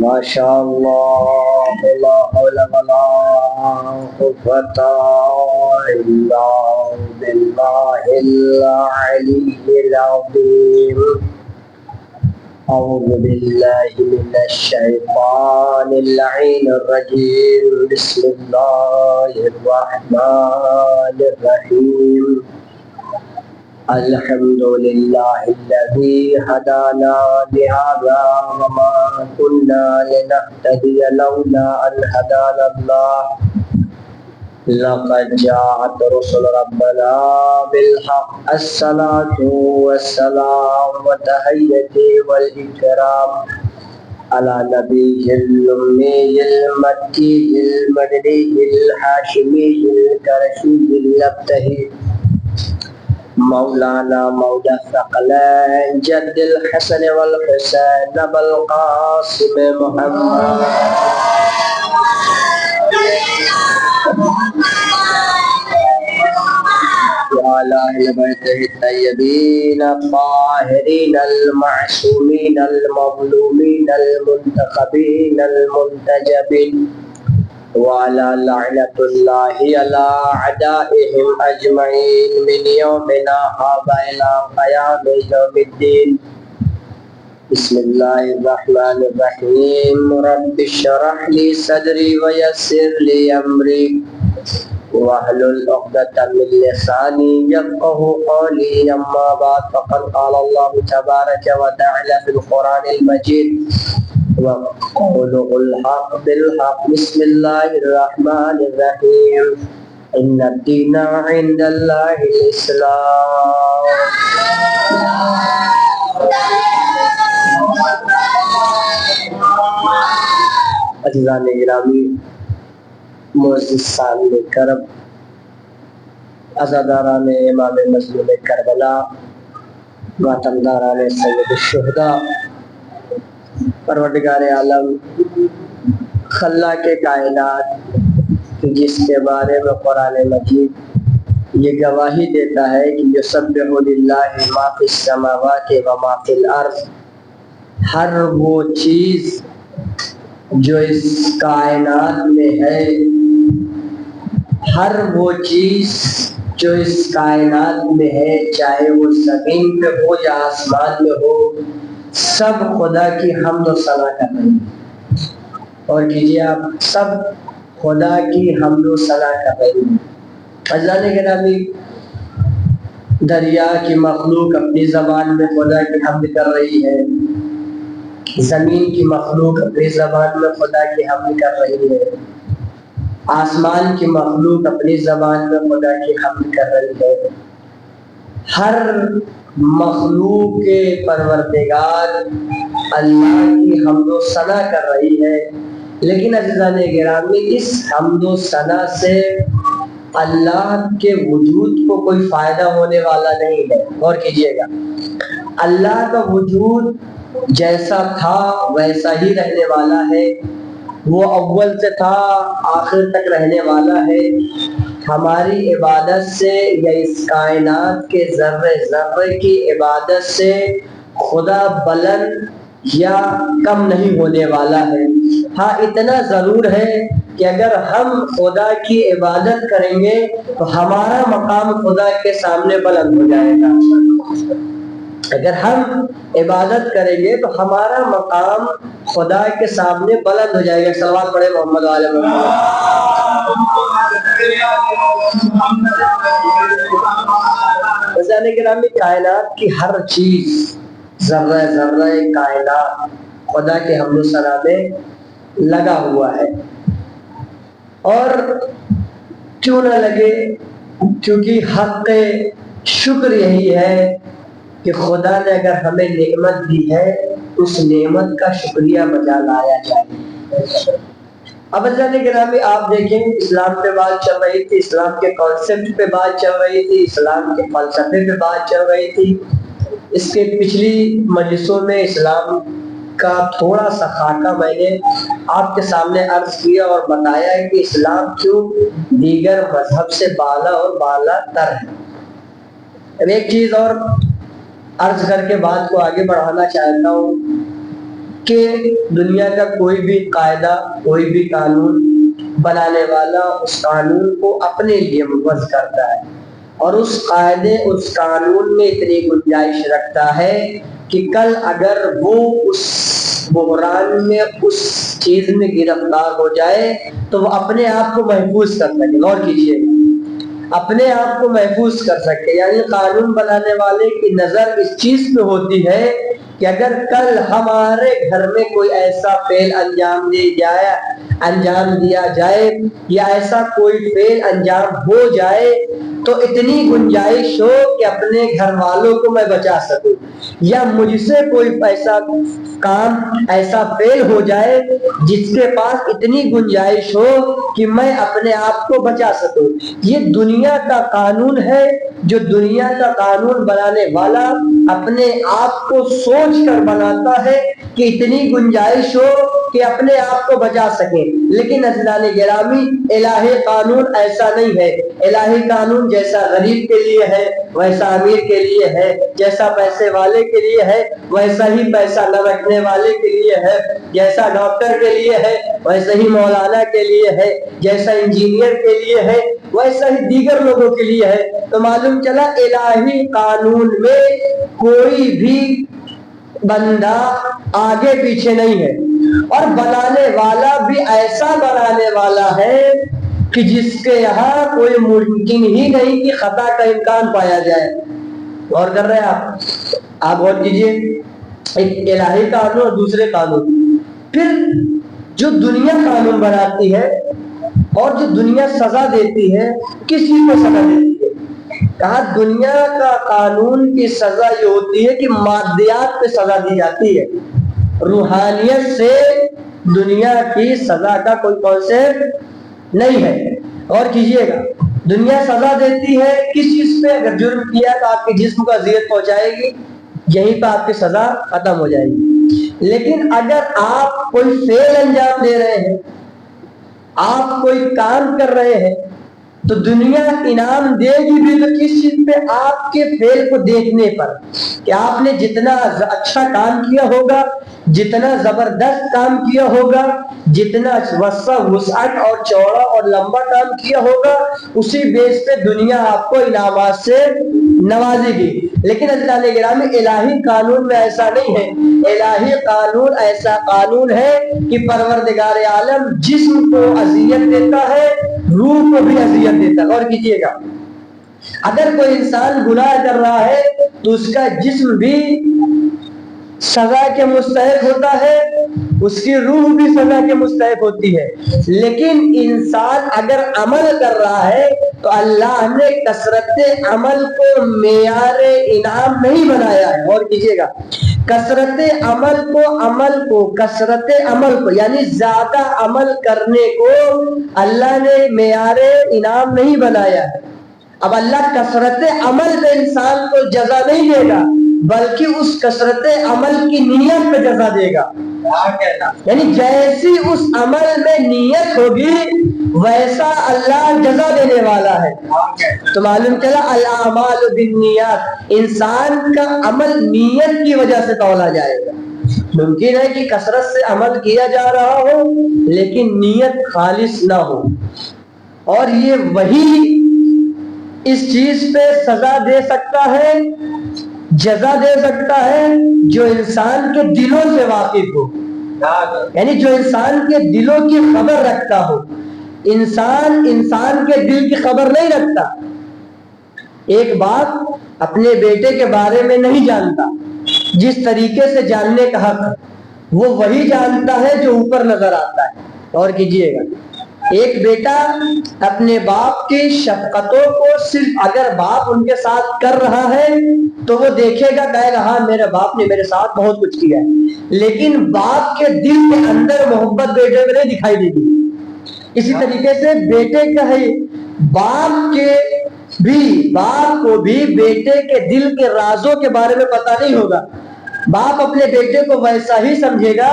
ماشاء اللہ لا حول ولا قوة الا باللہ العلی العظیم. اعوذ باللہ من الشیطان اللعین الرجیم. بسم اللہ الرحمن الرحیم. الحمد للہ الذی ہدانا لہذا وما كنا لنهتدی لولا ان ہدانا اللہ. لقد جاءت رسل ربنا بالحق. الصلاة والسلام والتحیۃ والإکرام على نبی الأمی المکی المدنی الحاشمی القرشی الابتہی مولانا مولا الثقلین جد الحسن والحسین ابو القاسم محمد وعلى اہل بیتہ الطیبین الطاہرین المعصومین المظلومین المنتخبین المنتجبین وعلى لعنة الله على أعدائهم أجمعين من يومنا هذا إلى قيام يوم الدين. بسم الله الرحمن الرحيم. رب اشرح لي صدري ويسر لي أمري واحلل عقدة من لساني يفقهوا قولي. أما بعد فقد قال الله تبارك وتعالى في القرآن المجيد وقولوا الحق بالحق. بسم الله الرحمن الرحيم. إن الدين عند الله الإسلام. عزیزان گرامی، معزز سامعین کرم، عزاداران امام مظلوم کربلا، ماتمداران سید الشہداء، پروردگار عالم خلاق کائنات جس کے بارے میں قرآن مجید یہ گواہی دیتا ہے کہ یسبح للہ ما فی السماوات و ما فی الارض، ہر وہ چیز جو اس کائنات میں ہے، ہر وہ چیز جو اس کائنات میں ہے، چاہے وہ زمین پہ ہو یا آسمان میں ہو، سب خدا کی حمد و ثنا کر رہی ہیں. اور کیجیے آپ، سب خدا کی حمد و ثنا کر رہی ہیں. عزیزان گرامی، دریا کی مخلوق اپنی زبان میں خدا کی حمد کر رہی ہے، زمین کی مخلوق اپنی زبان میں خدا کی حمد کر رہی ہے، آسمان کی مخلوق اپنی زبان میں خدا کی حمد کر رہی ہے. ہر مخلوق کے پروردگار اللہ کی حمد و ثنا کر رہی ہے. لیکن عزیزان گرامی، اس حمد و ثنا سے اللہ کے وجود کو کوئی فائدہ ہونے والا نہیں ہے. غور کیجیے گا، اللہ کا وجود جیسا تھا ویسا ہی رہنے والا ہے، وہ اول سے تھا آخر تک رہنے والا ہے. ہماری عبادت سے یا اس کائنات کے ذرے ذرے کی عبادت سے خدا بلند یا کم نہیں ہونے والا ہے. ہاں اتنا ضرور ہے کہ اگر ہم خدا کی عبادت کریں گے تو ہمارا مقام خدا کے سامنے بلند ہو جائے گا. اگر ہم عبادت کریں گے تو ہمارا مقام خدا کے سامنے بلند ہو جائے گا. صلوات پڑھے محمد علیہ وسلم. گرامی، کائنات کی ہر چیز، ذرہ ذرہ کائنات خدا کے حمد و ثنا میں لگا ہوا ہے. اور کیوں نہ لگے، کیونکہ حق شکر یہی ہے کہ خدا نے اگر ہمیں نعمت دی ہے اس نعمت کا شکریہ بجا لایا جائے. اب اللہ گرامی، آپ دیکھیں اسلام پہ بات چل رہی تھی، اسلام کے کانسیپٹ پہ بات چل رہی تھی، اسلام کے فلسفے پہ بات چل رہی تھی. اس کے پچھلی مجلسوں میں اسلام کا تھوڑا سا خاکہ میں نے آپ کے سامنے عرض کیا اور بتایا ہے کہ اسلام کیوں دیگر مذہب سے بالا اور بالا تر ہے. ایک چیز اور عرض کر کے بات کو آگے بڑھانا چاہتا ہوں کہ دنیا کا کوئی بھی قاعدہ، کوئی بھی قانون بنانے والا اس قانون کو اپنے لیے وضع کرتا ہے، اور اس قاعدے اس قانون میں اتنی گنجائش رکھتا ہے کہ کل اگر وہ اس بحران میں، اس چیز میں گرفتار ہو جائے تو وہ اپنے آپ کو محفوظ کر سکے۔ غور کیجیے، اپنے آپ کو محفوظ کر سکے، یعنی قانون بنانے والے کی نظر اس چیز پہ ہوتی ہے کہ اگر کل ہمارے گھر میں کوئی ایسا فعل انجام دیا جائے یا ایسا کوئی فعل انجام ہو جائے تو اتنی گنجائش ہو کہ اپنے گھر والوں کو میں بچا سکوں، یا مجھ سے کوئی ایسا کام، ایسا فعل ہو جائے جس کے پاس اتنی گنجائش ہو کہ میں اپنے آپ کو بچا سکوں۔ یہ دنیا کا قانون ہے جو دنیا کا قانون بنانے والا اپنے آپ کو سوچ کر بناتا ہے کہ اتنی گنجائش ہو کہ اپنے آپ کو بچا سکے۔ لیکن عزیزان گرامی، الہی قانون ایسا نہیں ہے۔ الہی قانون جیسا غریب کے لیے ہے ویسا امیر کے لیے ہے، جیسا پیسے والے کے لیے ہے ویسا ہی پیسہ نہ رکھنے والے کے لیے ہے، جیسا ڈاکٹر کے لیے ہے ویسا ہی مولانا کے لیے ہے، جیسا انجینئر کے لیے ہے ویسا ہی دیگر لوگوں کے لیے ہے۔ تو معلوم چلا الہی قانون میں کوئی بھی بندہ آگے پیچھے نہیں ہے، اور بنانے والا بھی ایسا بنانے والا ہے کہ جس کے یہاں کوئی ممکن ہی نہیں کہ خطا کا امکان پایا جائے۔ غور کر رہے ہیں آپ غور کیجئے، ایک الہی قانون اور دوسرے قانون۔ پھر جو دنیا قانون بناتی ہے اور جو دنیا سزا دیتی ہے، کس چیز کو سزا دیتی ہے؟ کہا دنیا کا قانون کی سزا یہ ہوتی ہے کہ مادیات پہ سزا دی جاتی ہے، روحانیت سے دنیا کی سزا کا کوئی کانسیپٹ نہیں ہے۔ اور کیجئے گا، دنیا سزا دیتی ہے کس چیز پہ؟ اگر جرم کیا تو آپ کے جسم کو اذیت پہنچائے گی، یہیں پہ آپ کی سزا ختم ہو جائے گی۔ لیکن اگر آپ کوئی فعل انجام دے رہے ہیں، آپ کوئی کام کر رہے ہیں، تو دنیا انعام دے گی بھی تو کس چیز پہ؟ آپ کے فعل کو دیکھنے پر، کہ آپ نے جتنا اچھا کام کیا ہوگا، جتنا زبردست کام کیا ہوگا، جتنا وسعت اور چوڑا اور لمبا کام کیا ہوگا، اسی بیس پہ دنیا آپ کو انعامات سے نوازے گی۔ لیکن عزیزان گرامی، الہی قانون میں ایسا نہیں ہے۔ الہی قانون ایسا قانون ہے کہ پروردگار عالم جسم کو اذیت دیتا ہے، روح کو بھی اذیت دیتا ہے۔ اور کیجئے گا، اگر کوئی انسان گناہ کر رہا ہے تو اس کا جسم بھی سزا کے مستحق ہوتا ہے، اس کی روح بھی سزا کے مستحق ہوتی ہے۔ لیکن انسان اگر عمل کر رہا ہے تو اللہ نے کثرت عمل کو معیار انعام نہیں بنایا ہے۔ اور کیجئے گا، کثرت عمل کو یعنی زیادہ عمل کرنے کو اللہ نے معیار انعام نہیں بنایا ہے۔ اب اللہ کثرت عمل پہ انسان کو جزا نہیں دے گا، بلکہ اس کثرت عمل کی نیت پہ جزا دے گا۔ یعنی جیسی اس عمل میں نیت ہوگی ویسا اللہ جزا دینے والا ہے۔ تو معلوم چلا الاعمال بالنیات، انسان کا عمل نیت کی وجہ سے تولا جائے گا۔ ممکن ہے کہ کثرت سے عمل کیا جا رہا ہو لیکن نیت خالص نہ ہو، اور یہ وہی اس چیز پہ سزا دے سکتا ہے، جزا دے سکتا ہے جو انسان کے دلوں سے واقف ہو، یعنی جو انسان کے دلوں کی خبر رکھتا ہو۔ انسان کے دل کی خبر نہیں رکھتا۔ ایک باپ اپنے بیٹے کے بارے میں نہیں جانتا، جس طریقے سے جاننے کا حق وہ وہی جانتا ہے جو اوپر نظر آتا ہے۔ اور کیجئے گا، ایک بیٹا اپنے باپ کی شفقتوں کو صرف اگر باپ ان کے ساتھ کر رہا ہے تو وہ دیکھے گا، کہے گا ہاں میرے باپ نے میرے ساتھ بہت کچھ کیا ہے، لیکن باپ کے دل کے اندر محبت بیٹے میں نہیں دکھائی دے گی۔ اسی طریقے سے بیٹے کا ہے، باپ کو بھی بیٹے کے دل کے رازوں کے بارے میں پتہ نہیں ہوگا۔ باپ اپنے بیٹے کو ویسا ہی سمجھے گا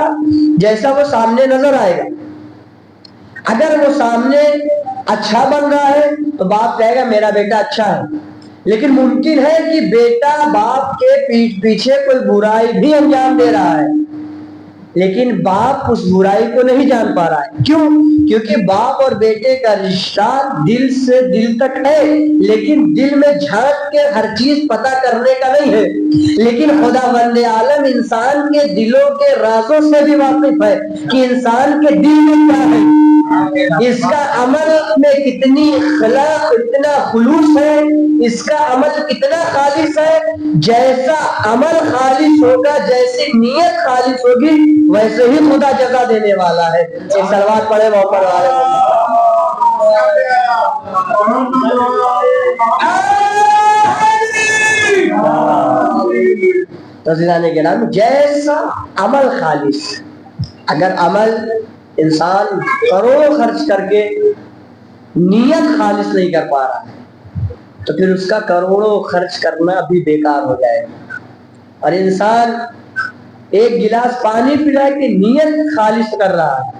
جیسا وہ سامنے نظر آئے گا۔ اگر وہ سامنے اچھا بن رہا ہے تو باپ کہے گا میرا بیٹا اچھا ہے، لیکن ممکن ہے کہ بیٹا باپ کے پیٹھ پیچھے کوئی برائی بھی انجام دے رہا ہے، لیکن باپ اس برائی کو نہیں جان پا رہا ہے. کیوں؟ کیونکہ باپ اور بیٹے کا رشتہ دل سے دل تک ہے، لیکن دل میں جھانک کے ہر چیز پتہ کرنے کا نہیں ہے. لیکن خداوند عالم انسان کے دلوں کے رازوں سے بھی واقف ہے کہ انسان کے دل میں کیا ہے، اس کا عمل میں کتنی خلاق، اتنا خلوص ہے، اس کا عمل کتنا خالص ہے. جیسا عمل خالص ہوگا، جیسی نیت خالص ہوگی، ویسے ہی خدا جزا دینے والا ہے. ایک صلوات پڑھے اوپر والے. تو زنانے کے نام جیسا عمل خالص، اگر عمل انسان کروڑوں خرچ کر کے نیت خالص نہیں کر پا رہا ہے تو پھر اس کا کروڑوں خرچ کرنا بھی بیکار ہو جائے گا. اور انسان ایک گلاس پانی پلا کے نیت خالص کر رہا ہے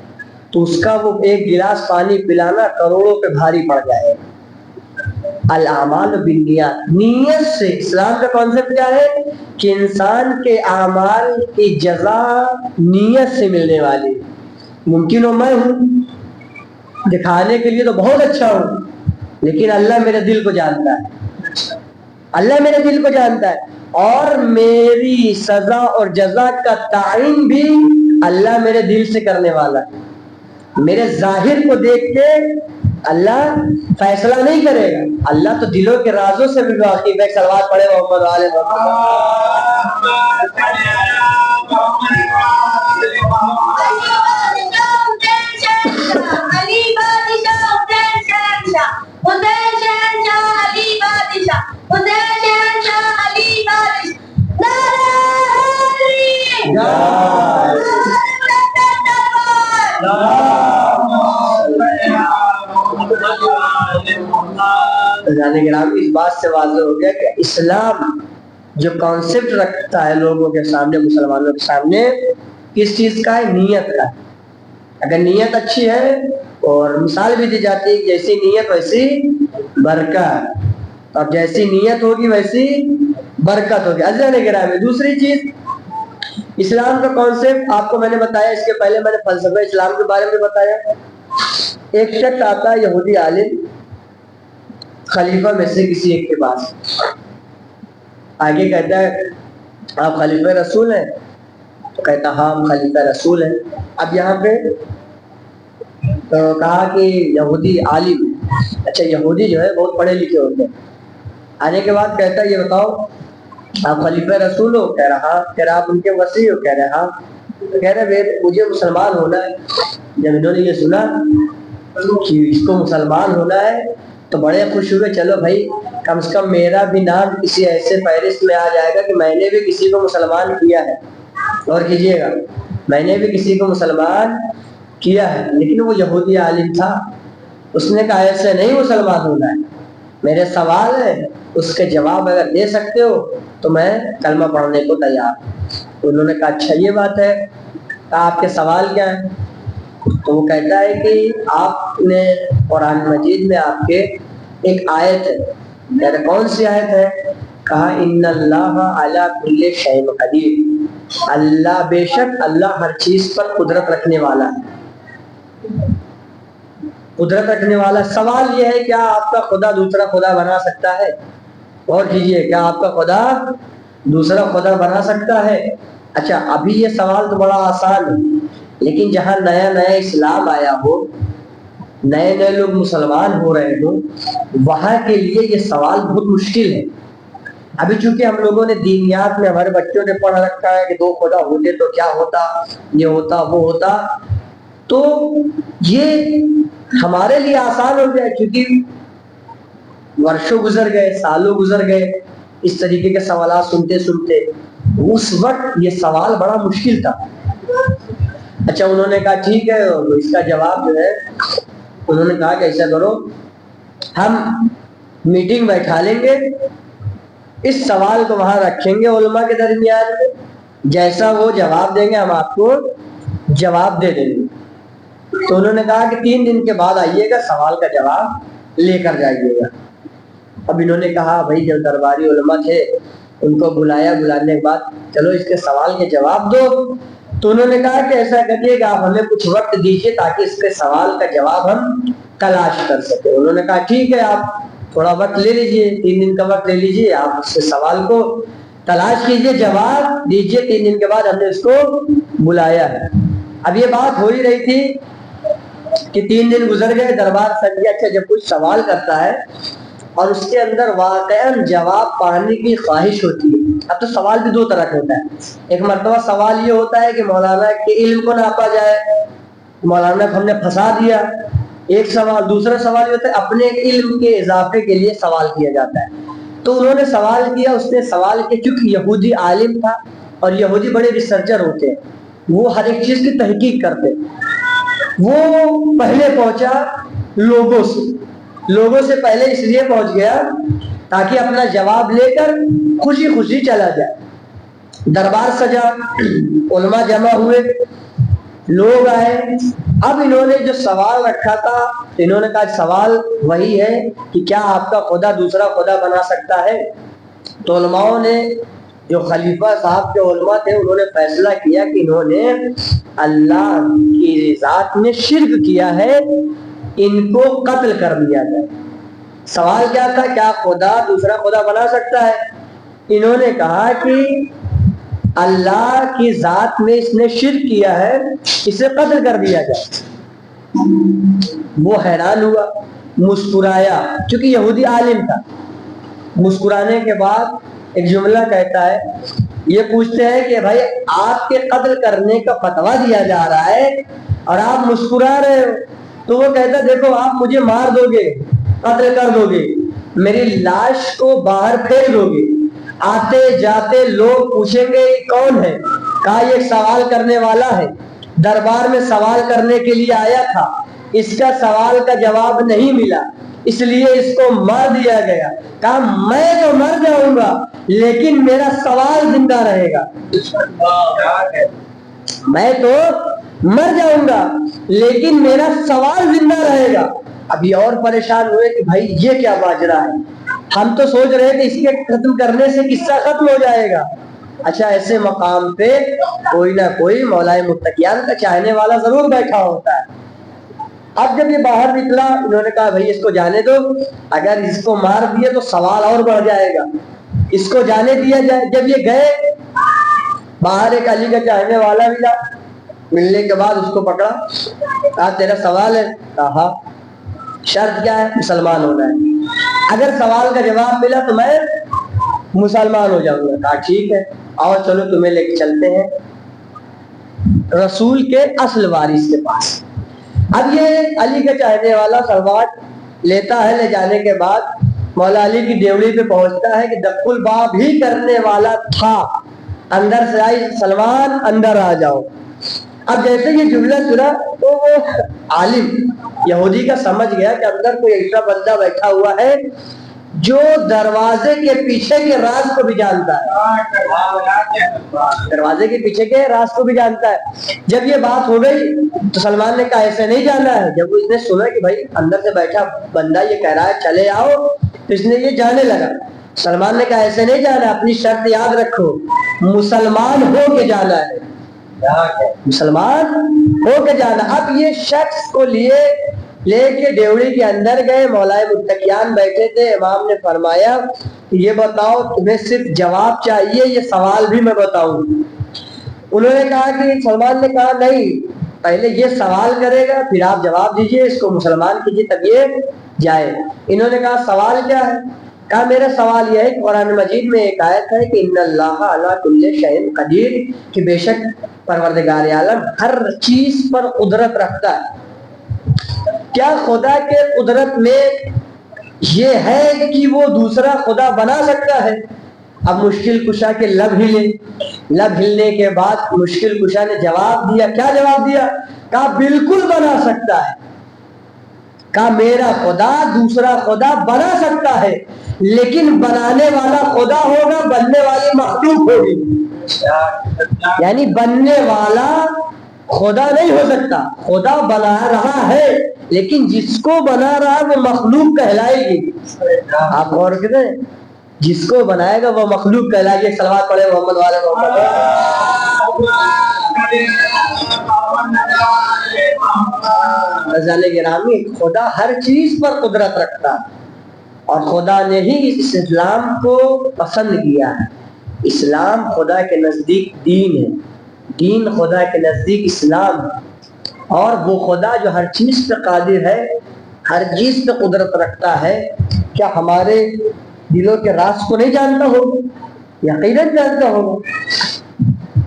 تو اس کا وہ ایک گلاس پانی پلانا کروڑوں پہ بھاری پڑ جائے گا. الاعمال بالنیات، نیت سے. اسلام کا کانسیپٹ کیا ہے کہ انسان کے اعمال کی جزا نیت سے ملنے والی. ممکن ہو میں ہوں، دکھانے کے لیے تو بہت اچھا ہوں، لیکن اللہ میرے دل کو جانتا ہے، اللہ میرے دل کو جانتا ہے، اور میری سزا اور جزا کا تعین بھی اللہ میرے دل سے کرنے والا ہے. میرے ظاہر کو دیکھ کے اللہ فیصلہ نہیں کرے گا، اللہ تو دلوں کے رازوں سے بھی واقف ہے. صلوات پڑھے محمد والے اس بات سے واضح ہو گیا کہ اسلام جو کانسیپٹ رکھتا ہے لوگوں کے سامنے، مسلمانوں کے سامنے، کس چیز کا ہے؟ نیت کا. اگر نیت اچھی ہے، اور مثال بھی دی جاتی ہے جیسی نیت ویسی برکت. اب جیسی نیت ہوگی ویسی برکت ہوگی. عزیزان گرامی، دوسری چیز اسلام کا کانسیپٹ آپ کو میں نے بتایا، اس کے پہلے میں نے فلسفہ اسلام کے بارے میں بتایا. ایک شخص آتا ہے یہودی عالم خلیفہ میں سے کسی ایک کے پاس، آگے کہتا ہے آپ خلیفہ رسول ہیں؟ تو کہتا ہاں ہم خلیفہ رسول ہیں. اب یہاں پہ تو کہا کہ یہودی عالم. اچھا، یہودی جو ہے بہت پڑھے لکھے ہوتے ہیں. آنے کے بعد کہتا ہے یہ بتاؤ آپ خلیفہ رسول ہو؟ کہہ رہا ہاں. کہہ رہا آپ ان کے وصی ہو؟ کہہ رہے ہاں. کہہ رہے مجھے مسلمان ہونا ہے. جب انہوں نے یہ سنا کہ اس کو مسلمان ہونا ہے تو بڑے خوش ہوئے. چلو بھائی، کم سے کم میرا بھی نام کسی ایسے فہرست میں آ جائے گا کہ میں نے بھی کسی کو مسلمان کیا ہے. اور کیجئے گا، میں نے بھی کسی کو مسلمان کیا ہے. لیکن وہ یہودی عالم تھا، اس نے کہا ایسے نہیں مسلمان ہونا ہے، میرے سوال ہے اس کے جواب اگر دے سکتے ہو تو میں کلمہ پڑھنے کو تیار. انہوں نے کہا اچھا یہ بات ہے، کہا آپ کے سوال کیا ہے؟ تو وہ کہتا ہے کہ آپ نے قرآن مجید میں آپ کے ایک آیت ہے. کہہ رہے کون سی آیت ہے؟ کہا ان اللہ علی کل شیء قدیر، اللہ بے شک اللہ ہر چیز پر قدرت رکھنے والا ہے. قدرت رکھنے والا. سوال یہ ہے کیا آپ کا خدا دوسرا خدا بنا سکتا ہے؟ اور کیجئے، کیا آپ کا خدا دوسرا خدا بنا سکتا ہے؟ اچھا، ابھی یہ سوال تو بڑا آسان ہے، لیکن جہاں نیا نیا اسلام آیا ہو، نئے نئے لوگ مسلمان ہو رہے ہوں، وہاں کے لیے یہ سوال بہت مشکل ہے. ابھی چونکہ ہم لوگوں نے دینیات میں ہمارے بچوں نے پڑھ رکھا ہے کہ دو خدا ہوتے تو کیا ہوتا، یہ ہوتا وہ ہوتا، تو یہ ہمارے لیے آسان ہو گیا. کیونکہ ورشوں گزر گئے، سالوں گزر گئے اس طریقے کے سوالات سنتے سنتے. اس وقت یہ سوال بڑا مشکل تھا. اچھا، انہوں نے کہا ٹھیک ہے، اس کا جواب جو ہے انہوں نے کہا کہ ایسا کرو، ہم میٹنگ بیٹھا لیں گے، اس سوال کو وہاں رکھیں گے علماء کے درمیان میں، جیسا وہ جواب دیں گے ہم آپ کو جواب دے دیں گے. تو انہوں نے کہا کہ 3 دن کے بعد آئیے گا، سوال کا جواب لے کر جائیے گا. اب انہوں نے کہا بھائی جو درباری علماء تھے ان کو بلایا، بلانے کے بعد چلو اس کے سوال کے جواب دو. تو انہوں نے کہا کہ ایسا کریے کہ آپ ہمیں کچھ وقت دیجیے تاکہ اس کے سوال کا جواب ہم تلاش کر سکیں۔ انہوں نے کہا ٹھیک ہے، آپ تھوڑا وقت لے لیجیے، 3 دن کا وقت لے لیجیے، آپ اس کے سوال کو تلاش کیجیے، جواب دیجیے۔ 3 دن کے بعد ہم نے اس کو بلایا ہے۔ اب یہ بات ہو ہی رہی تھی کہ 3 دن گزر گئے، دربار سج گیا۔ اچھا، جب کوئی سوال کرتا ہے اور اس کے اندر واقعاً جواب پانے کی خواہش ہوتی ہے، اب تو سوال بھی 2 طرح کا ہوتا ہے۔ ایک مرتبہ سوال یہ ہوتا ہے کہ مولانا کے علم کو ناپا جائے، مولانا کو ہم نے پھنسا دیا، ایک سوال۔ دوسرا سوال یہ ہوتا ہے اپنے علم کے اضافے کے لیے سوال کیا جاتا ہے۔ تو انہوں نے سوال کیا، اس نے سوال کیا، کیونکہ یہودی عالم تھا اور یہودی بڑے ریسرچر ہوتے ہیں، وہ ہر ایک چیز کی تحقیق کرتے ہیں۔ وہ پہلے پہنچا لوگوں سے پہلے اس لیے پہنچ گیا تاکہ اپنا جواب لے کر خوشی خوشی چلا جائے۔ دربار سجا، علماء جمع ہوئے، لوگ آئے۔ اب انہوں نے جو سوال رکھا تھا، انہوں نے کہا سوال وہی ہے کہ کیا آپ کا خدا دوسرا خدا بنا سکتا ہے؟ تو علماء نے، جو خلیفہ صاحب کے علماء تھے، انہوں نے فیصلہ کیا کہ انہوں نے اللہ کی ذات میں شرک کیا ہے، ان کو قتل کر دیا جائے۔ سوال کیا تھا؟ کیا خدا دوسرا خدا بنا سکتا ہے؟ انہوں نے کہا کہ اللہ کی ذات میں اس نے شرک کیا ہے، اسے قتل کر دیا جائے۔ وہ حیران ہوا، مسکرایا، چونکہ یہودی عالم تھا۔ مسکرانے کے بعد ایک جملہ کہتا ہے، یہ پوچھتے ہیں کہ بھائی آپ کے قتل کرنے کا فتویٰ دیا جا رہا ہے اور آپ مسکرا رہے ہو۔ تو وہ کہتا ہے دیکھو، آپ مجھے مار دو گے، قتل کر دو گے، میری لاش کو باہر پھینک دو گے، آتے جاتے لوگ پوچھیں گے یہ کون ہے؟ کہا یہ سوال کرنے والا ہے، دربار میں سوال کرنے کے لیے آیا تھا، اس کا سوال کا جواب نہیں ملا، اس لیے اس کو مار دیا گیا۔ کہا میں تو مر جاؤں گا لیکن میرا سوال زندہ رہے گا۔ میں تو مر جاؤں گا لیکن میرا سوال زندہ رہے گا۔ ابھی اور پریشان ہوئے کہ بھائی یہ کیا ماجرا ہے، ہم تو سوچ رہے کہ اس کے ختم کرنے سے قصہ ختم ہو جائے گا۔ اچھا، ایسے مقام پہ کوئی نہ کوئی مولائے متقیان کا چاہنے والا ضرور بیٹھا ہوتا ہے۔ اب جب یہ باہر نکلا، انہوں نے کہا بھائی اس کو جانے دو، اگر اس کو مار دیے تو سوال اور بڑھ جائے گا، اس کو جانے دیا جائے۔ جب یہ گئے باہر، ایک علی کا چاہنے والا ملا، ملنے کے بعد اس کو پکڑا، کہا تیرا سوال ہے؟ کہا شرط کیا ہے؟ مسلمان ہونا ہے، اگر سوال کا جواب ملا تو میں مسلمان ہو جاؤں گا۔ کہا ٹھیک ہے، آؤ چلو تمہیں لے کے چلتے ہیں رسول کے اصل وارث کے پاس۔ اب یہ علی کا چاہنے والا سلوات لیتا ہے، لے جانے کے بعد مولا علی کی ڈیوڑی پہ پہنچتا ہے کہ دق الباب ہی کرنے والا تھا، اندر سے آئی سلمان اندر آ جاؤ۔ اب جیسے یہ جملہ سنا تو وہ عالم یہودی کا سمجھ گیا کہ اندر کوئی ایسا بندہ بیٹھا ہوا ہے جو دروازے کے پیچھے کے راز کو بھی جانتا ہے، دروازے کے پیچھے کے راز کو بھی جانتا ہے۔ جب یہ بات ہو گئی تو سلمان نے کہا ایسے نہیں جانا ہے۔ جب اس نے سنا کہ بھائی اندر سے بیٹھا بندہ یہ کہہ رہا ہے چلے آؤ، تو اس نے یہ جانے لگا۔ سلمان نے کہا ایسے نہیں جانا، اپنی شرط یاد رکھو، مسلمان ہو کے جانا ہے، مسلمان ہو کے جانا۔ اب یہ شخص کو لے کے ڈیوڑی کے اندر گئے، مولائے متقیان بیٹھے تھے۔ امام نے فرمایا یہ بتاؤ تمہیں صرف جواب چاہیے، یہ سوال بھی میں بتاؤں؟ انہوں نے کہا کہ سلمان نے کہا نہیں، پہلے یہ سوال کرے گا پھر آپ جواب دیجئے، اس کو مسلمان کیجئے تب یہ جائے۔ انہوں نے کہا سوال کیا ہے؟ کہا میرا سوال یہ ہے کہ قرآن مجید میں ایک آیت ہے کہ ان اللہ علی کل شیء قدیر، کہ بے شک پروردگار عالم ہر چیز پر قدرت رکھتا ہے۔ کیا خدا کے قدرت میں یہ ہے کہ وہ دوسرا خدا بنا سکتا ہے؟ اب مشکل کشا کے لب ہلے، لب ہلنے کے بعد مشکل کشا نے جواب دیا۔ کیا جواب دیا؟ کہا بالکل بنا سکتا ہے، کہا میرا خدا دوسرا خدا بنا سکتا ہے، لیکن بنانے والا خدا ہوگا، بننے والی مخلوق ہوگی۔ یعنی بننے والا خدا نہیں ہو سکتا، خدا بنا رہا ہے لیکن جس کو بنا رہا ہے وہ مخلوق کہلائے گی۔ آپ غور کریں، جس کو بنائے گا وہ مخلوق کہلائے گی۔ صلوات پڑھے محمد والے محمد۔ رضان گرامی، خدا ہر چیز پر قدرت رکھتا ہے اور خدا نے ہی اس اسلام کو پسند کیا ہے۔ اسلام خدا کے نزدیک دین ہے، دین خدا کے نزدیک اسلام ہے، اور وہ خدا جو ہر چیز پہ قادر ہے، ہر چیز پہ قدرت رکھتا ہے، کیا ہمارے دلوں کے راز کو نہیں جانتا ہوگا؟ یقیناً جانتا ہوگا۔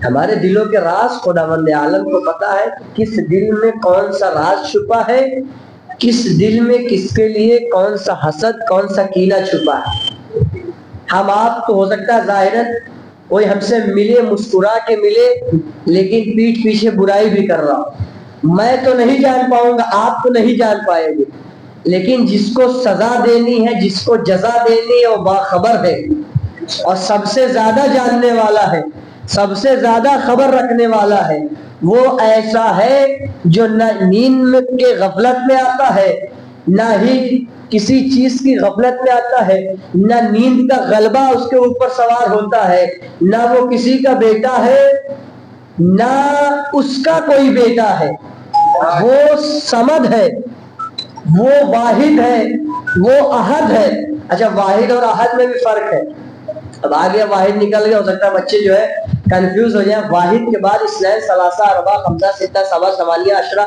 ہمارے دلوں کے راز خداوند عالم کو پتا ہے، کس دل میں کون سا راز چھپا ہے، کس دل میں کس کے لیے کون سا حسد، کون سا کینہ چھپا ہے۔ ہم آپ تو ہو سکتا ہے ظاہراً کوئی ہم سے ملے، مسکرا کے ملے، لیکن پیٹھ پیچھے برائی بھی کر رہا ہوں، میں تو نہیں جان پاؤں گا، آپ تو نہیں جان پائیں گے، لیکن جس کو سزا دینی ہے، جس کو جزا دینی ہے، وہ باخبر ہے اور سب سے زیادہ جاننے والا ہے، سب سے زیادہ خبر رکھنے والا ہے۔ وہ ایسا ہے جو نہ نیند کے غفلت میں آتا ہے، نہ ہی کسی چیز کی غفلت میں آتا ہے، نہ نیند کا غلبہ اس کے اوپر سوار ہوتا ہے، نہ وہ کسی کا بیٹا ہے، نہ اس کا کوئی بیٹا ہے۔ وہ صمد ہے، وہ واحد ہے، وہ احد ہے۔ اچھا، واحد اور احد میں بھی فرق ہے۔ اب آگے واحد نکل گیا، ہو سکتا ہے بچے جو ہے کنفیوز ہو جائیں۔ واحد کے بعد اثنین، ثلاثہ، اربعہ، خمسہ، ستہ، سبع، ثمانیہ، عشرہ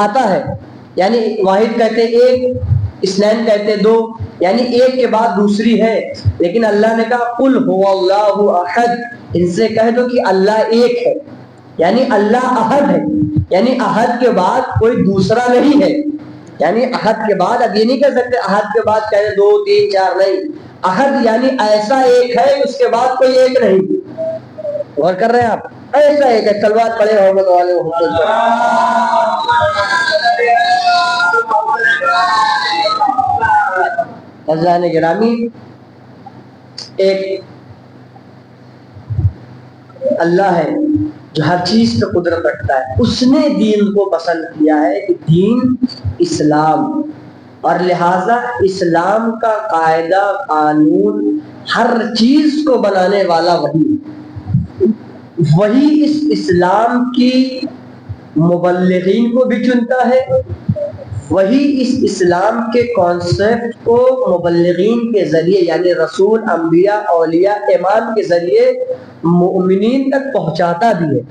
آتا ہے، یعنی واحد کہتے ایک، اثنین کہتے دو، یعنی ایک کے بعد دوسری ہے۔ لیکن اللہ نے کہا قل هو اللہ احد، ان سے کہہ دو کہ اللہ ایک ہے، یعنی اللہ احد ہے، یعنی احد کے بعد کوئی دوسرا نہیں ہے۔ یعنی احد کے بعد اب یہ نہیں کہہ سکتے احد کے بعد کہے دو، تین، چار، نہیں، احد یعنی ایسا ایک ہے، اس کے بعد کوئی ایک نہیں۔ غور کر رہے ہیں آپ؟ ایسا ایک ہے، صلوات پڑھے محمد والے محمد۔ عزیزان گرامی، ایک اللہ ہے جو ہر چیز پہ قدرت رکھتا ہے، اس نے دین کو پسند کیا ہے کہ دین اسلام، اور لہذا اسلام کا قاعدہ قانون ہر چیز کو بنانے والا وہی اس اسلام کی مبلغین کو بھی چنتا ہے، وہی اس اسلام کے کانسیپٹ کو مبلغین کے ذریعے، یعنی رسول، انبیاء، اولیاء، امام کے ذریعے مؤمنین تک پہنچاتا بھی ہے،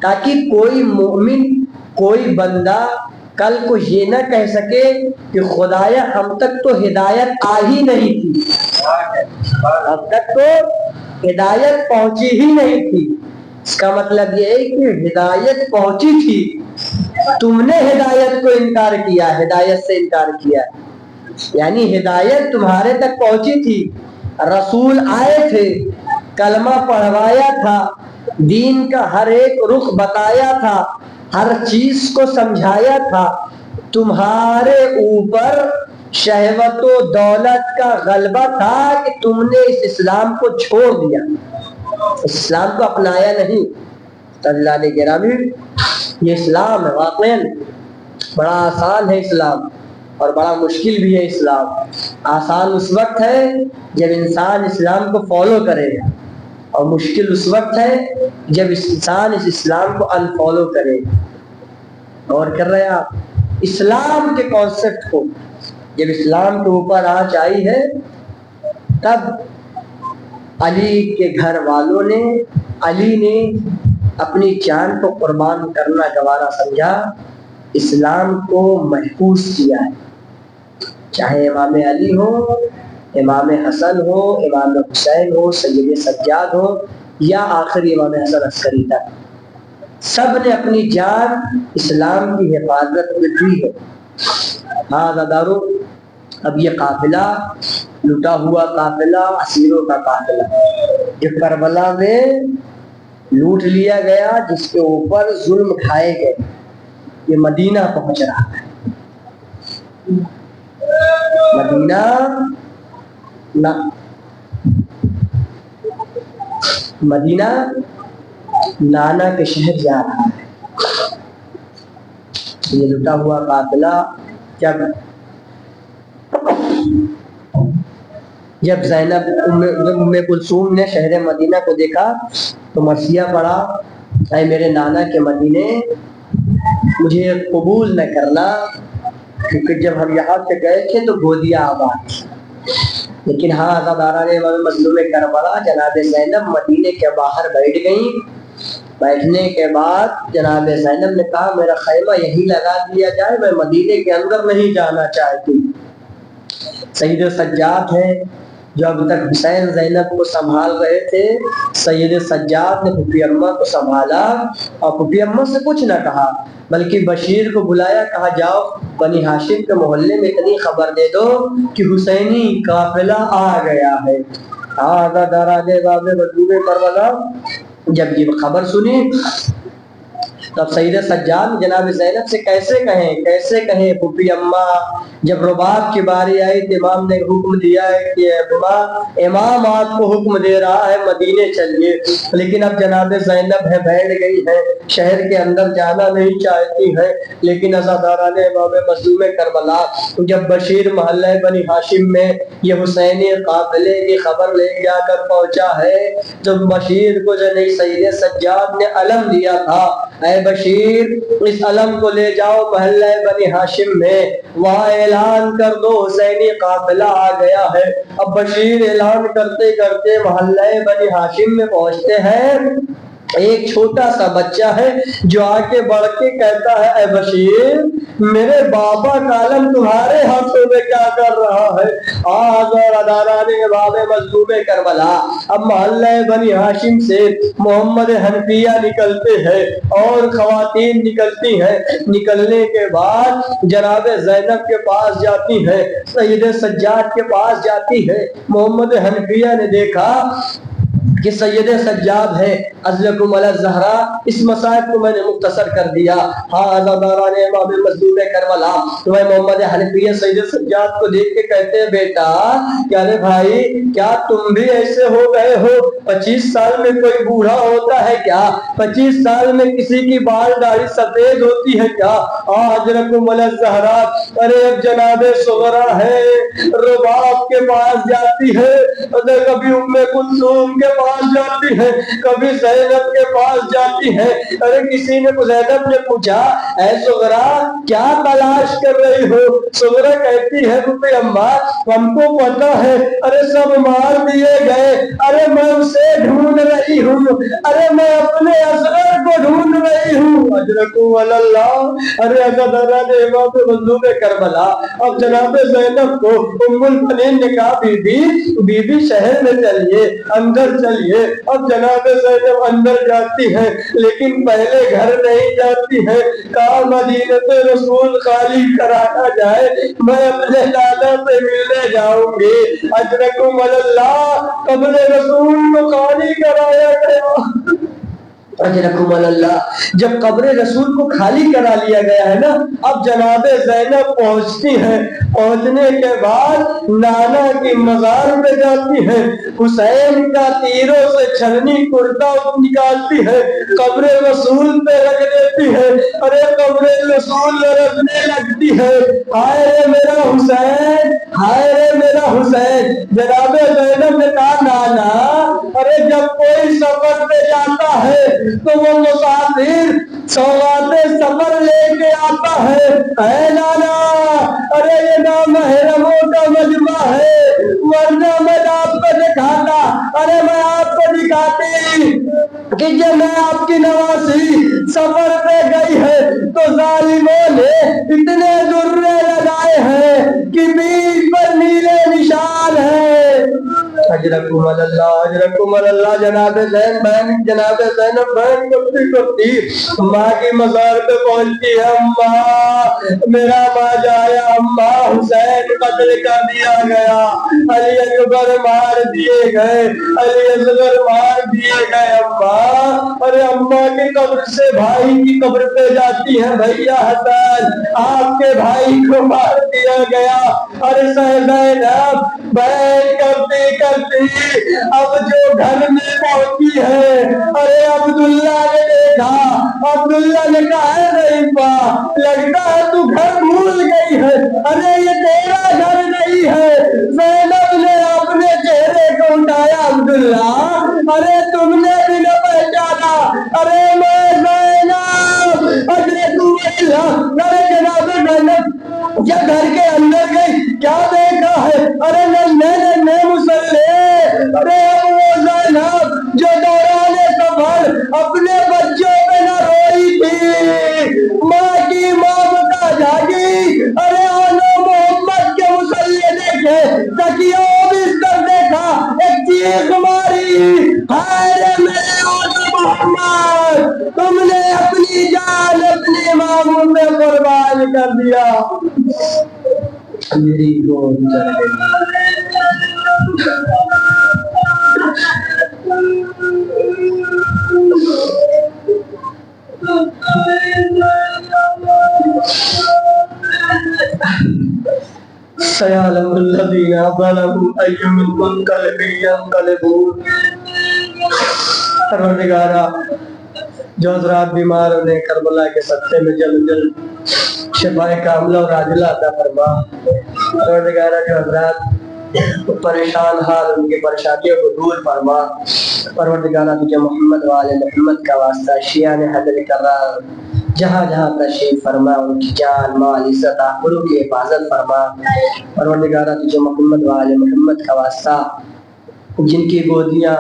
تاکہ کوئی مومن، کوئی بندہ کل کو یہ نہ کہہ سکے کہ خدایا ہم تک تو ہدایت آ ہی نہیں تھی، اب تک تو ہدایت پہنچی ہی نہیں تھی۔ اس کا مطلب یہ ہے کہ ہدایت پہنچی تھی، تم نے ہدایت کو انکار کیا، ہدایت سے انکار کیا، یعنی ہدایت تمہارے تک پہنچی تھی، رسول آئے تھے، کلمہ پڑھوایا تھا، دین کا ہر ایک رخ بتایا تھا، ہر چیز کو سمجھایا تھا، تمہارے اوپر شہوت و دولت کا غلبہ تھا کہ تم نے اس اسلام کو چھوڑ دیا، اسلام کو اپنایا نہیں۔ اللہ نے گرامی، یہ اسلام ہے، واقعاً بڑا آسان ہے اسلام، اور بڑا مشکل بھی ہے اسلام۔ آسان اس وقت ہے جب انسان اسلام کو فالو کرے گا، اور مشکل اس وقت ہے جب انسان اس اسلام کو انفالو کرے گا۔ غور کر رہے ہیں آپ اسلام کے کانسیپٹ کو؟ جب اسلام کے اوپر آنچ آئی ہے، تب علی کے گھر والوں نے، علی نے اپنی جان کو قربان کرنا گوارا سمجھا، اسلام کو محفوظ کیا ہے، چاہے امام علی ہو، امام حسن ہو، امام حسین ہو، سید سجاد ہو، یا آخری امام حسن عسکری تک، سب نے اپنی جان اسلام کی حفاظت میں دی ہے۔ ہاں دارو، اب یہ قافلہ، لٹا ہوا قافلہ، اسیروں کا قافلہ جو کربلا میں لوٹ لیا گیا، جس کے اوپر ظلم کھائے گئے، یہ مدینہ پہنچ رہا ہے۔ مدینہ مدینہ نانا کے شہر جا رہا ہے۔ یہ لٹا ہوا قافلہ جب زینب ام کلثوم نے شہر مدینہ کو دیکھا تو مرثیہ پڑھا اے میرے نانا کے مدینے مجھے قبول نہ کرنا، کیونکہ جب ہم یہاں سے گئے تھے تو گودیاں آباد تھی، لیکن ہاں عزاداران امام مظلوم کربلا جناب زینب مدینے کے باہر بیٹھ گئیں۔ بیٹھنے کے بعد جناب زینب نے کہا میرا خیمہ یہی لگا دیا جائے، میں مدینے کے اندر نہیں جانا چاہتی۔ سید سجاد ہیں جو اب تک حسین زینب کو سنبھال رہے تھے، سید سجاد نے پھپھی اماں کو سنبھالا اور پھپھی اماں سے کچھ نہ کہا، بلکہ بشیر کو بلایا، کہا جاؤ بنی ہاشم کے محلے میں اتنی خبر دے دو کہ حسینی قافلہ آ گیا ہے۔ کربلا جب یہ خبر سنی تب سید سجاد جناب زینب سے کیسے کہیں پھپھی اماں، جب رباب کی باری آئی تو امام نے حکم دیا ہے کہ امام آپ کو حکم دے رہا ہے مدینے چلیے، لیکن اب جناب زینب ہے بیٹھ گئی ہے، شہر کے اندر جانا نہیں چاہتی ہے۔ لیکن عزاداران امام مظلوم کربلا جب بشیر محلہ بنی ہاشم میں یہ حسینی قافلے کی خبر لے جا کر پہنچا ہے، تو بشیر کو جو نہیں سید سجاد نے علم دیا تھا، اے بشیر اس علم کو لے جاؤ محلہ بنی ہاشم میں، وہاں اعلان کر دو حسینی قافلہ آ گیا ہے۔ اب بشیر اعلان کرتے کرتے محلہ بنی ہاشم میں پہنچتے ہیں، ایک چھوٹا سا بچہ ہے جو آ کے بڑھ کے کہتا ہے اے بشیر میرے بابا کا علم تمہارے ہاتھوں میں کیا کر رہا ہے؟ عزاداران امام مظلوم کربلا اب محلہ بنی ہاشم سے محمد حنفیہ نکلتے ہیں اور خواتین نکلتی ہیں، نکلنے کے بعد جناب زینب کے پاس جاتی ہے، سید سجاد کے پاس جاتی ہے۔ محمد حنفیہ نے دیکھا کہ سید سجاد ہے، ازلکم علی الزہرا، اس مسائل کو میں نے مختصر کر دیا۔ ہاں عزاداران امام مظلوم کربلا تمہیں محمد حنفیہ سید سجاد کو دیکھ کے کہتے ہیں بیٹا کیا رے بھائی کیا تم بھی ایسے ہو گئے ہو؟ 25 سال میں کوئی بوڑھا ہوتا ہے کیا؟ 25 سال میں کسی کی بال داڑھی سفید ہوتی ہے کیا؟ ازلکم علی الزہرا، ارے اب جناب صغرا ہے رباب کے پاس جاتی ہے، کبھی ام کلثوم کے پاس جاتی ہے، کبھی زینب کے پاس جاتی ہے۔ ارے کسی نے زینب نے پوچھا اے صغرا کیا تلاش کر رہی ہو؟ صغرا کہتی ہے پھپھی اماں ہم کو پتا ہے، ارے سب مار دیے گئے، ارے میں اسے ڈھونڈ رہی ہوں، ارے میں اپنے اصغر کو ڈھونڈ رہی ہوں۔ اجرکم علی اللہ، ارے عزاداران امام مظلوم کربلا اب جناب زینب کو ام البنین نے کہا بی بی شہر میں چلیے، اندر چلیے۔ اب جناب زینب اندر جاتی ہے لیکن پہلے گھر نہیں جاتی ہے، کہا مدینہ رسول خالی کرایا جائے، میں اپنے نانا سے ملنے جاؤں گی۔ اجرکم علی اللہ، قبر رسول کو خالی کرایا گیا۔ اجرکم اللہ، جب قبر رسول کو خالی کرا لیا گیا ہے نا، اب جناب زینب پہنچتی ہیں، پہنچنے کے بعد نانا کی مزار پہ جاتی ہے، حسین کا تیروں سے چھلنی کرتا نکالتی ہے، قبر رسول پہ رکھ دیتی ہے، ارے قبر رسول رکھنے لگتی ہے، ہائے رے میرا حسین، ہائے رے میرا حسین۔ جناب زینب نے کہا نانا ارے جب کوئی سفر پہ جاتا ہے تو وہ مسافر سوغات سفر لے کے آتا ہے، اے نانا ارے یہ نامحرموں کا مجمع ہے، ورنہ میں آپ کو دکھاتا، ارے میں آپ کو دکھاتی کہ جب میں آپ کی نواسی سفر پہ گئی ہے تو ظالموں نے اتنے درے لگائے ہیں کہ بیچ پر نیلے نشان ہے۔ اجرکم اللہ، اجرکم اللہ۔ جناب زینب بہن کرتی ماں کی مزار پہ پہنچتی ہے، اماں میرا ماں جایا، اماں حسین قتل کر دیا گیا، علی اکبر مار دیے گئے، علی اصغر مار دیے گئے اماں۔ ارے اماں کی قبر سے بھائی کی قبر پہ جاتی ہے، بھیا حسن آپ کے بھائی کو مار دیا گیا۔ ارے زینب بہن کرتی کرتی اب جو گھر میں پہنچی ہے، ارے عبداللہ نے دیکھا، عبداللہ نے کہا ہے ضعیفہ لگتا ہے تو گھر بھول گئی ہے، ارے یہ تیرا گھر نہیں ہے۔ زینب نے اپنے چہرے کو اٹھایا، عبداللہ ارے تم نے بھی نہ پہچانا، ارے میں سلام ارے جناب زینب یہ گھر کے اندر گئی کیا دیکھا ہے؟ ارے نئے مسلح، ارے وہ زینب جو دوران سفر اپنے بچوں پہ نہ روئی تھی، ماں کی ممتا جاگی، ارے آنو محمد کے مسلح دیکھے، تکیہ و بستر دیکھا، ایک چیخ ماری، ہائے رے میرے آنو محمد، تم نے اپنی جان اپنے ماموں پہ قربان کر دیا، میری گود چل گئی۔ سيعلم الذين ظلموا أي منقلب ينقلبون۔ پروردگارا جو حضرات بیمار انہیں کربلا کے صدقے میں جلد جلد شفائے کاملہ اور عاجلہ عطا فرما۔ پروردگارا جو حضرات پریشان حال ان کی پریشانیوں کو دور فرما۔ پروردگارا تجھے محمد والے محمد کا واسطہ شیعان حضر کرار جہاں جہاں تشریف فرما، ان کی جان مال عزت آخروں کی حفاظت فرما۔ پروردگارا تجھے محمد والے محمد کا واسطہ جن کی گودیاں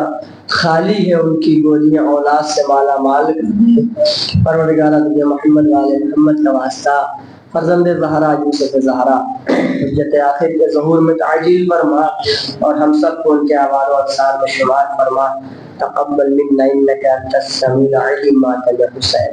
خالی ہے ان کی گودیاں اولاد سے مالا مال کر دے۔ پروردگارا تجھے محمد والے محمد کا واسطہ فرزند زہرا یوسف زہرا حجت آخر کے ظہور میں تعجیل فرما اور ہم سب کو ان کے اعمال و اقسام میں شمار فرما۔ تقبل منا انک انت السمیع العلیم ماتل حسین۔